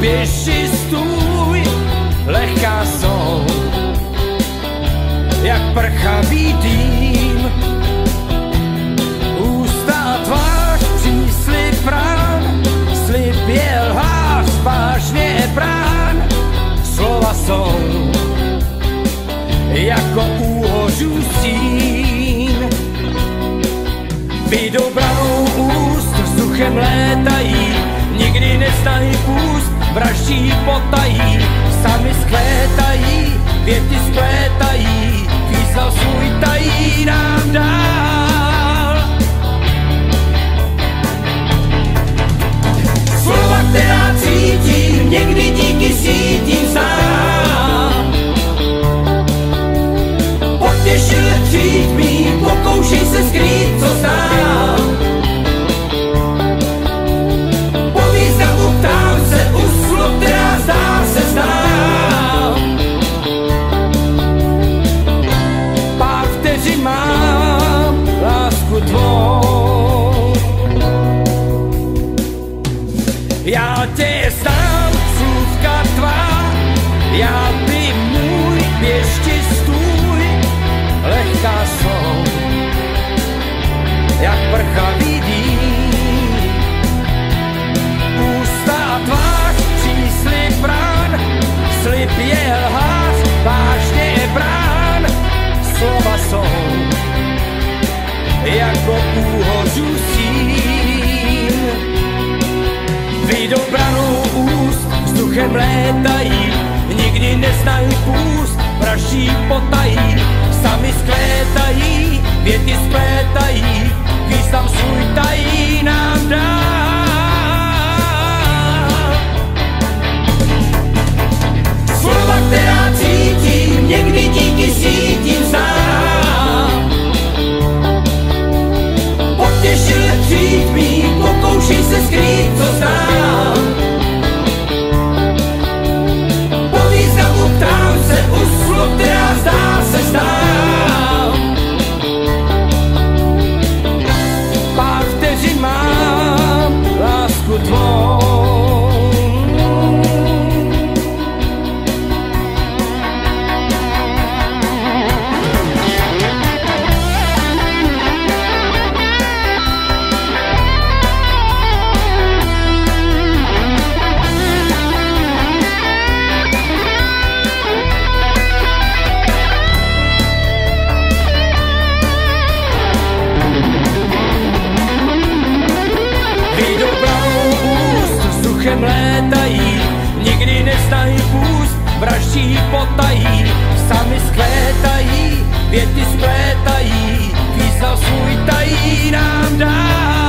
běžči stůj, lehká jsou, jak prchavý dým. Ústa a tvář, příslib rán, slib je lhář, vážně brán. Slova jsou jako úhořů stín. Vyjdou branou úst, vzduchem létají, nikdy neznají půst, vraždí potají, sami skvétají, věty splétají, význam svůj tají nám dál. Slova, která cítím, někdy díky sítím znám. Potěšil křít mým, pokoušej se skrýt, co znám. Po významu ptám se u slov, která zdá se znám. Pár vteřin mám lásku tvou. Já tě znám, slůvka tvá, já ty můj, běžti stůj, lehká jsou, jak prchavý dým. Ústa a tvář, příslib brán, slib je lhář, vážně je brán. Slova jsou jako úhořů stín. Vyjdou branou úst, vzduchem létají, nikdy neznají půst, vraždí potají, sami skvétají, věty splétají, význam svůj tají nám dál. Slova, která cítím, někdy díky sítím znám. Potěšil křít mým, pokoušej se skrýt, co znám. Po významu ptám se u slov, která zdá se znám. Pár vteřin mám lásku tvou. Létají, nikdy neznají půst, vraždí potají, sami skvétají, věty splétají, význam svůj tají nám dál.